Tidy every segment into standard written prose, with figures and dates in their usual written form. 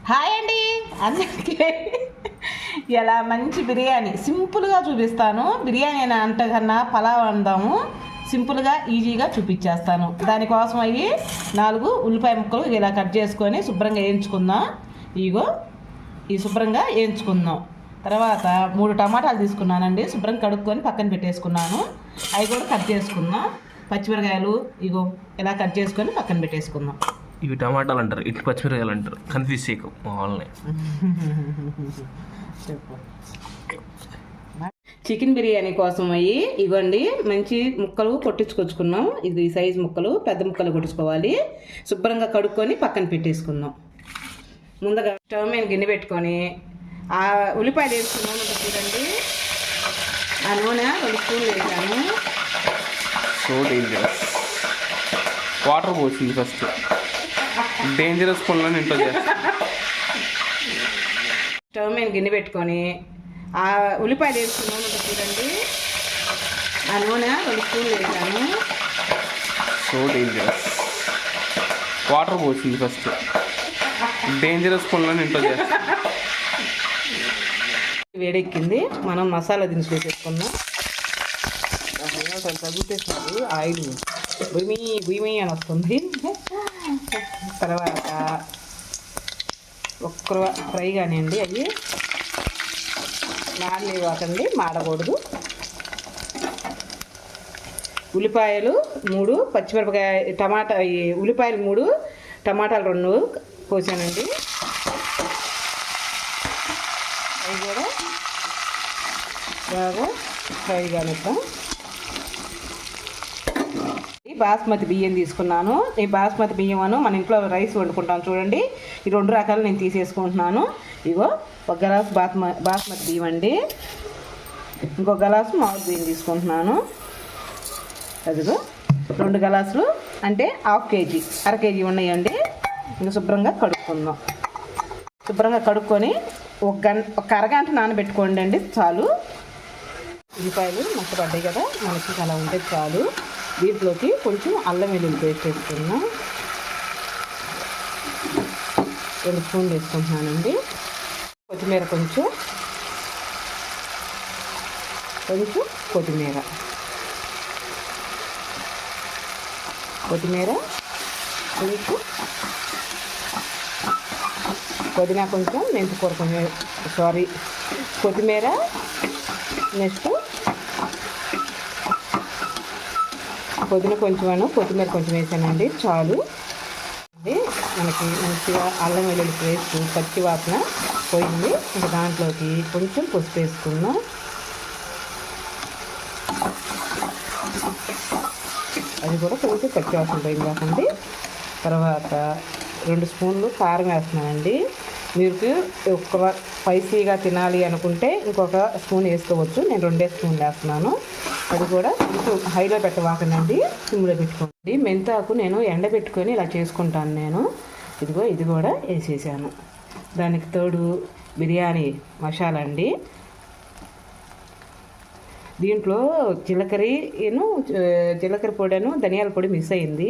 Hi అండి అందరికీ. ఇలా మంచి బిర్యానీ సింపుల్గా చూపిస్తాను. బిర్యానీ అంటకన్నా పలావ్ వండాము, సింపుల్గా ఈజీగా చూపించేస్తాను. దానికోసం అయ్యి 4 ఉల్లిపాయ ముక్కలు ఇలా కట్ చేసుకొని శుభ్రంగా వేయించుకుందాం. ఇగో ఈ శుభ్రంగా వేయించుకుందాం. తర్వాత 3 టమాటాలు తీసుకున్నానండి, శుభ్రంగా కడుక్కొని పక్కన పెట్టేసుకున్నాను. అవి కూడా కట్ చేసుకుందాం. పచ్చిమిరకాయలు ఇగో ఇలా కట్ చేసుకొని పక్కన పెట్టేసుకుందాం. ఇవి టమాటాలు అంటారు, ఇటు పచ్చిమిరకాయలు అంటారు. కన్ఫ్యూజ్ చేయకు మా వాళ్ళని. చికెన్ బిర్యానీ కోసం అయ్యి ఇవ్వండి మంచి ముక్కలు కొట్టించుకొచ్చుకున్నాం. ఇది సైజు ముక్కలు, పెద్ద ముక్కలు కొట్టించుకోవాలి. శుభ్రంగా కడుక్కొని పక్కన పెట్టేసుకుందాం. ముందుగా స్టవ్ మీద గిన్నె పెట్టుకొని ఆ ఉల్లిపాయలు వేసుకున్న నూనె చూడండి. ఆ నూనె 2 స్పూన్లు వేసాను. So dangerous. వాటర్ పోసింది ఫస్ట్. డేంజరస్ పనులను ఇంట్లో చేస్తాను. స్టవ్ మీద గిన్నె పెట్టుకొని ఆ ఉల్లిపాయలు వేసుకున్న నూనె చూడండి. ఆ నూనె 2 స్పూన్లు వేసాను. So dangerous. వాటర్ పోసింది ఫస్ట్. డేంజరస్ పనులను ఇంట్లో చేస్తాను. వేడెక్కింది, మనం మసాలా దినుసులు వేసేసుకుందాం. తగ్గుతుంది ఆయిల్ భూమి భూమి అని వస్తుంది. తర్వాత ఒక్క ఫ్రై కానివ్వండి, అవి నానలేవాకండి, మాడకూడదు. ఉల్లిపాయలు 3, పచ్చిమిరపకాయ టమాటా ఉల్లిపాయలు 3, టమాటాలు 2 పోసానండి. అవి కూడా బాగా ఫ్రై కానిద్దాం. బాస్మతి బియ్యం తీసుకున్నాను. ఈ బాస్మతి బియ్యం మన ఇంట్లో రైస్ వండుకుంటాం చూడండి. ఈ 2 రకాలు నేను తీసేసుకుంటున్నాను. ఇగో 1 గ్లాసు బాస్మతి బియ్యం అండి, ఇంకో గ్లాసు మామూలు బియ్యం తీసుకుంటున్నాను. అదిగో 2 గ్లాసులు అంటే 1/2 కేజీ, 1/2 కేజీ ఉన్నాయండి. ఇంకా శుభ్రంగా కడుక్కుందాం. శుభ్రంగా కడుక్కొని ఒక అరగంట నానబెట్టుకోండి అండి, చాలు. ఉల్లిపాయలు మట్టపడ్డాయి కదా మనకి, అలా ఉంటే చాలు. దీంట్లోకి కొంచెం అల్లం వెల్లుల్లి పేస్ట్ వేసుకున్నాం. 2 స్పూన్లు వేసుకుంటున్నానండి. కొత్తిమీర కొంచెం కొత్తిమీర కొంచెం పుదీనా కొంచెం, మెంతికూర కొంచెం, కొత్తిమీర, నెక్స్ట్ పుదీనా కొంచెం, కొత్తిమీర కొంచెం వేసానండి, చాలు. మనకి మంచిగా అల్లం వెల్లుల్లి పేస్ట్ పచ్చి వాసన పోయింది. ఇంకా దాంట్లోకి కొంచెం పసుపు వేసుకున్నాం. అది కూడా కొంచెం పచ్చి వాసన పోయింది కాకండి. తర్వాత 2 స్పూన్లు కారం వేస్తున్నానండి. మీరు ఒక స్పైసీగా తినాలి అనుకుంటే ఇంకొక స్పూన్ వేసుకోవచ్చు. నేను 2 స్పూన్లు వేస్తున్నాను. అది కూడా కొంచెం హైలో పెట్టవాకనండి, సిమ్లో పెట్టుకోండి. మెంతాకు నేను ఎండబెట్టుకొని ఇలా చేసుకుంటాను నేను. ఇదిగో ఇది కూడా వేసేసాను. దానికి తోడు బిర్యానీ మసాలా అండి. దీంట్లో జీలకర్ర పొడిను ధనియాల పొడి మిక్స్ అయింది,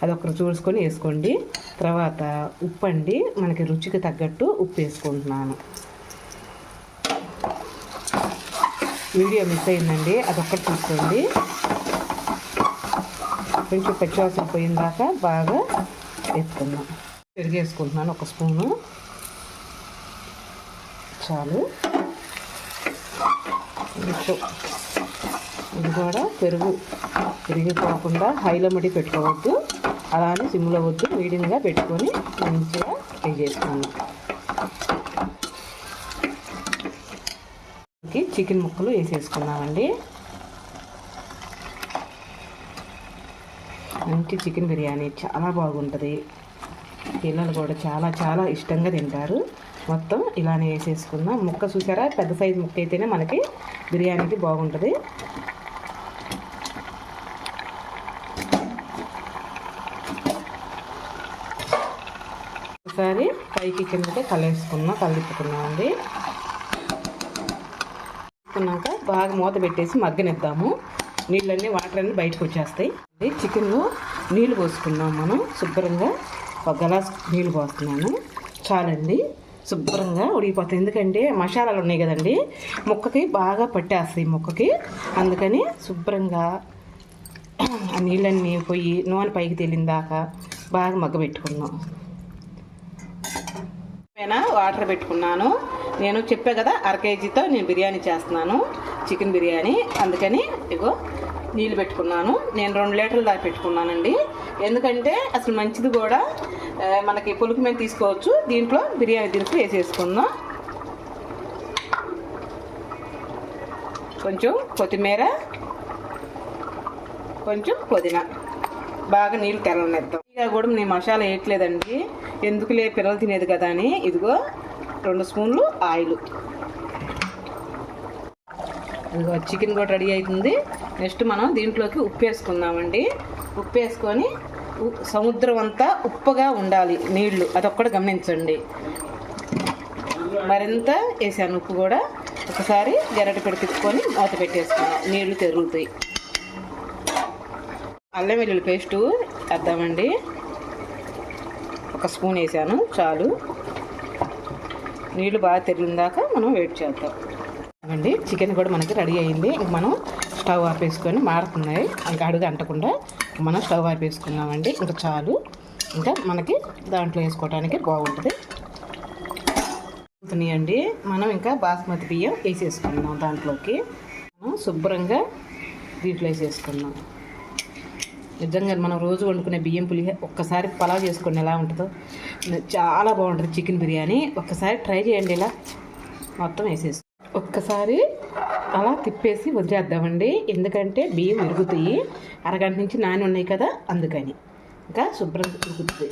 అది ఒకరు చూసుకొని వేసుకోండి. తర్వాత ఉప్పు అండి, మనకి రుచికి తగ్గట్టు ఉప్పు వేసుకుంటున్నాను. వీడియో మిస్ అయిందండి, అదొక్కటి చూసుకోండి. కొంచెం పచ్చివాసన పోయిన దాకా బాగా వేసుకుందాం. పెరుగు వేసుకుంటున్నాను 1 స్పూను, చాలు. ఇది కూడా పెరిగిపోకుండా హైలో మట్టి పెట్టుకోవద్దు, అలానే సిమ్లో వద్దు, మీడియంగా పెట్టుకొని మంచిగా ఫ్రై చేసుకున్నాం. చికెన్ ముక్కలు వేసేసుకున్నామండి. మంచి చికెన్ బిర్యానీ చాలా బాగుంటుంది. పిల్లలు కూడా చాలా చాలా ఇష్టంగా తింటారు. మొత్తం ఇలానే వేసేసుకుందాం. ముక్క చూసారా, పెద్ద సైజు ముక్క అయితేనే మనకి బిర్యానీకి బాగుంటుంది. ఒకసారి పైకి కిందకి కలుపుకున్నామండి. వేసుకున్నాక బాగా మూత పెట్టేసి మగ్గనిద్దాము. నీళ్ళన్నీ వాటర్ అన్నీ బయటకు వచ్చేస్తాయి. చికెన్లో నీళ్ళు పోసుకుందాం మనం. శుభ్రంగా 1 గ్లాస్ నీళ్ళు పోస్తున్నాను. చాలండి, శుభ్రంగా ఉడికిపోతాయి. ఎందుకంటే మసాలాలు ఉన్నాయి కదండి, ముక్కకి బాగా పట్టేస్తాయి ముక్కకి. అందుకని శుభ్రంగా ఆ నీళ్ళన్నీ పోయి నూనె పైకి తేలిందాక బాగా మగ్గబెట్టుకున్నాం. వాటర్ పెట్టుకున్నాను. నేను చెప్పా కదా, 1/2 కేజీతో నేను బిర్యానీ చేస్తున్నాను, చికెన్ బిర్యానీ. అందుకని ఇగో నీళ్ళు పెట్టుకున్నాను. నేను 2 లీటర్ల దాకా పెట్టుకున్నానండి. ఎందుకంటే అసలు మంచిది కూడా, మనకి పులుపు మీద తీసుకోవచ్చు. దీంట్లో బిర్యానీ దినుసులు వేసేసుకుందాం. కొంచెం కొత్తిమీర, కొంచెం పుదీనా, బాగా నీళ్ళు తెల్లనిద్దాం. ఇక కూడా నేను మసాలా వేయట్లేదండి, ఎందుకులే పిల్లలు తినేది కదా అని. ఇదిగో 2 స్పూన్లు ఆయిల్. ఇదిగో చికెన్ కూడా రెడీ అవుతుంది. నెక్స్ట్ మనం దీంట్లోకి ఉప్పు వేసుకుందామండి. ఉప్పు వేసుకొని, సముద్రం అంతా ఉప్పుగా ఉండాలి నీళ్లు, అదొక్కటి గమనించండి. మరింత వేసాను ఉప్పు కూడా. ఒకసారి గరిటె పెట్టి తిప్పుకొని మూత పెట్టేసుకున్నాం, నీళ్లు తెరుగుతాయి. అల్లం వెల్లుల్లి పేస్టు వేద్దామండి. 1 స్పూన్ వేసాను, చాలు. నీళ్లు బాగా తెరిగిందాక మనం వెయిట్ చేద్దాం అండి. చికెన్ కూడా మనకి రెడీ అయింది. ఇంక మనం స్టవ్ ఆపేసుకొని, మారుతున్నాయి ఇంకా అడుగు అంటకుండా మనం స్టవ్ ఆపేసుకున్నామండి. ఇంకా చాలు, ఇంకా మనకి దాంట్లో వేసుకోవడానికి బాగుంటుంది. అండి మనం ఇంకా బాస్మతి బియ్యం వేసేసుకున్నాం దాంట్లోకి. మనం శుభ్రంగా దీంట్లో వేసేసుకున్నాం. నిజంగా మనం రోజు వండుకునే బియ్యం పులిహోర ఒక్కసారి పలావ్ చేసుకుని ఎలా ఉంటుందో చాలా బాగుంటుంది చికెన్ బిర్యానీ. ఒక్కసారి ట్రై చేయండి. ఇలా మొత్తం వేసేసి ఒక్కసారి అలా తిప్పేసి వదిలేద్దామండి. ఎందుకంటే బియ్యం విరుగుతాయి, 1 గంట నుంచి నాని ఉన్నాయి కదా, అందుకని ఇంకా శుభ్రంగా ఉడుకుతుంది.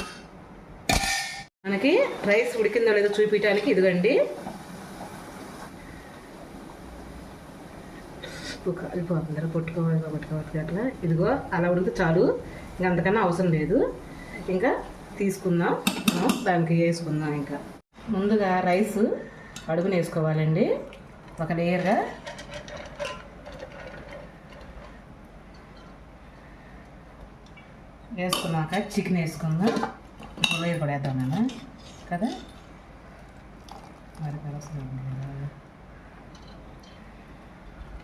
మనకి రైస్ ఉడికిందో లేదో చూపించడానికి ఇదిగండి కలిపోతుంది, కొట్టుకోవాలి అట్లా. ఇదిగో అలా ఉడికితే చాలు, ఇంకా అంతకన్నా అవసరం లేదు. ఇంకా తీసుకుందాం, మనం దానికి వేసుకుందాం. ఇంకా ముందుగా రైస్ అడుగుని వేసుకోవాలండి, ఒక లేయర్గా. వేసుకున్నాక చికెన్ వేసుకుందాం. లేయర్ కూడా వేద్దాం నేను కదా, మరి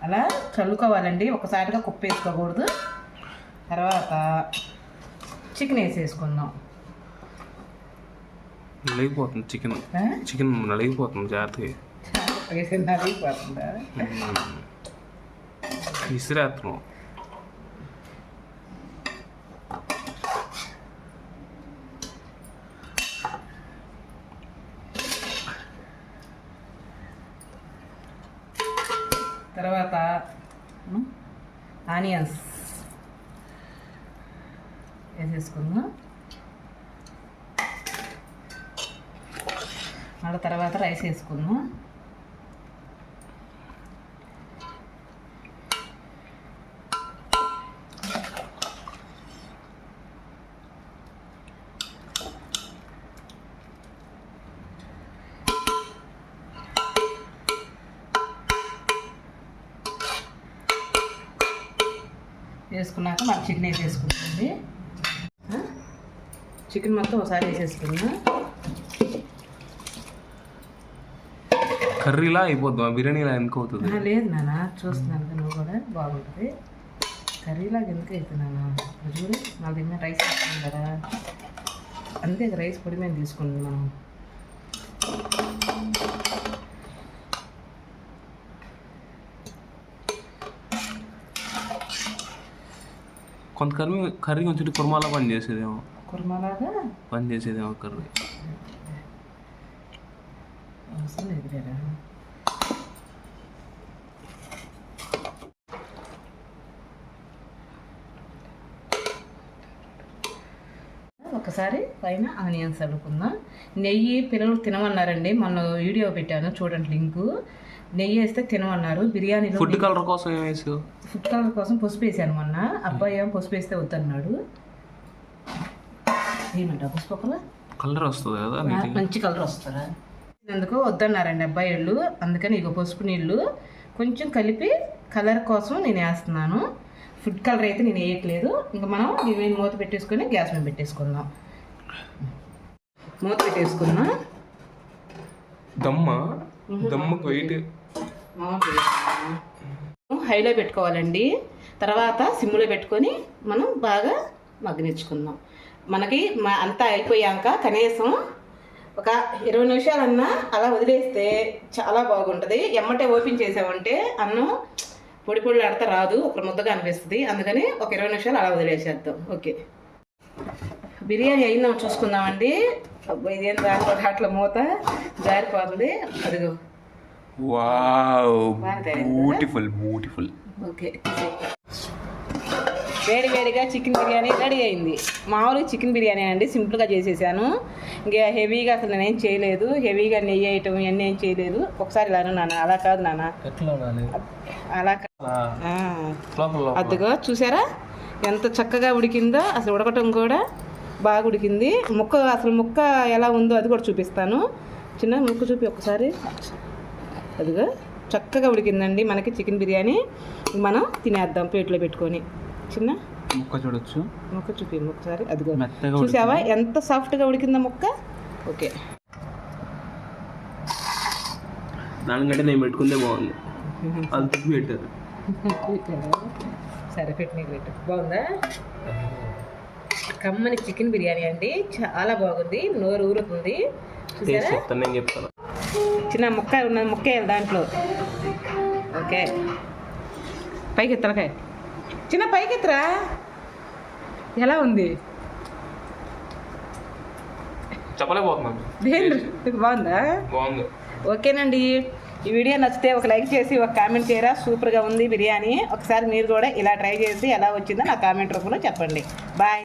అలా చల్లుకోవాలండి. ఒకసారిగా కుప్ప వేసుకోకూడదు. తర్వాత చికెన్ వేసేసుకుందాం. నలిగిపోతుంది చికెన్ నలిగిపోతుంది, జాగ్రత్తగా నలిగిపోతుందా? విసిరేస్తున్నాం. తర్వాత ఆనియన్స్ వేసేసుకుందాం. మళ్ళీ తర్వాత రైస్ వేసుకుందాం. వేసుకున్నాక మన చికెన్ వేసేసుకుంటుంది. చికెన్ మొత్తం ఒకసారి వేసేసుకున్నా. కర్రీలా అయిపోద్ది, బిర్యానీలా ఎందుకు అవుతుంది? లేదు నాన్న, చూస్తున్నాను నువ్వు కూడా బాగుంటుంది. కర్రీలాగా ఎందుకు అవుతున్నాను చూడు. నా దగ్గర రైస్ వేసుకున్నాం కదా, అంతే రైస్ పొడి మీద తీసుకుంటాం మనం. కొంత కర్రీ కొంచెం కుర్మాలా పనిచేసేదేమో, కుర్మాలాగా పనిచేసేదేమో కర్రీ. అవసరం లేదు కదా. ఒకసారి పైన ఆనియన్స్ అల్లుకుందాం. నెయ్యి పిల్లలు తినమన్నారండి, మొన్న వీడియో పెట్టాను చూడండి లింకు. నెయ్యి వేస్తే తినమన్నారు. బిర్యానీలో ఫుడ్ కలర్ కోసం ఏం వేసావు? ఫుడ్ కలర్ కోసం పసుపు వేసాను మొన్న. అబ్బాయి ఏమో పసుపు వేస్తే వద్దన్నాడు. ఏమంటా పసుపు కలర్ వస్తుంది కదా, మంచి కలర్ వస్తుందా? ఎందుకు వద్దన్నారండి అబ్బాయి వాళ్ళు. అందుకని ఇక పసుపు నీళ్ళు కొంచెం కలిపి కలర్ కోసం నేను వేస్తున్నాను. ఫుడ్ కలర్ అయితే నేను వేయట్లేదు. ఇంకా మనం దీని మూత పెట్టేసుకొని గ్యాస్ మీద పెట్టేసుకుందాం. మూత పెట్టేసుకుందాం. దమ్మకు వెయిట్ హైలో పెట్టుకోవాలండి. తర్వాత సిమ్లో పెట్టుకొని మనం బాగా మగ్గనిచ్చుకుందాం. మనకి అంతా అయిపోయాక కనీసం ఒక 20 నిమిషాలన్నా అలా వదిలేస్తే చాలా బాగుంటుంది. ఎమ్మటే ఓపెన్ చేసామంటే అన్నం పొడి పొడి ఆడితే రాదు, ఒక ముద్దగా అనిపిస్తుంది. అందుకని ఒక 20 నిమిషాలు అలా వదిలేసేద్దాం. ఓకే, బిర్యానీ అయిందాం చూసుకుందామండి. ఇదేం దాంట్లో అట్లా మూత జారిపోతుంది. అదిగో బ్యూటిఫుల్. ఓకే, వేడిగా చికెన్ బిర్యానీ రెడీ అయింది. మామూలుగా చికెన్ బిర్యానీ అండి, సింపుల్గా చేసేసాను. ఇంకా హెవీగా అసలు నేనేం చేయలేదు. హెవీగా నెయ్యి వేయటం ఇవన్నీ ఏం చేయలేదు. ఒకసారి ఇలా నాన్న, అలా కాదు నాన్న, అలా అదిగో చూసారా ఎంత చక్కగా ఉడికిందో. అసలు ఉడకటం కూడా బాగా ఉడికింది. ముక్క ఎలా ఉందో అది కూడా చూపిస్తాను. చిన్న ముక్క చూపి ఒకసారి. అదిగో చక్కగా ఉడికిందండి మనకి చికెన్ బిర్యానీ. మనం తినేద్దాం ప్లేట్లో పెట్టుకొని. చిన్న ముక్క చూడొచ్చు, ముక్క చూపి ఒకసారి. అదిగో చూసావా ఎంత సాఫ్ట్గా ఉడికిందో ముక్క. ఓకే, దానికంటే నేను పెట్టుకుందే బాగుంది. అది పెట్టారు. సరే నీకు పెట్టు. బాగుందా? కమ్మని చికెన్ బిర్యానీ అండి, చాలా బాగుంది. నోరు ఊరుతుంది. చూసారా? నేను చెప్తాను. చిన్న ముక్క ఉన్నది, ముక్క వేయాలి దాంట్లో. ఓకే, పైకి ఎత్తలకాయ చిన్న పైకి ఎత్తరా. ఎలా ఉంది? చెప్పలేకపోతున్నాను. బాగుందా? బాగుంది. ఓకేనండి, ఈ వీడియో నచ్చితే ఒక లైక్ చేసి ఒక కామెంట్ చేయరా. సూపర్గా ఉంది బిర్యానీ. ఒకసారి మీరు కూడా ఇలా ట్రై చేసి ఎలా వచ్చిందో నా కామెంట్ రూపంలో చెప్పండి. బాయ్.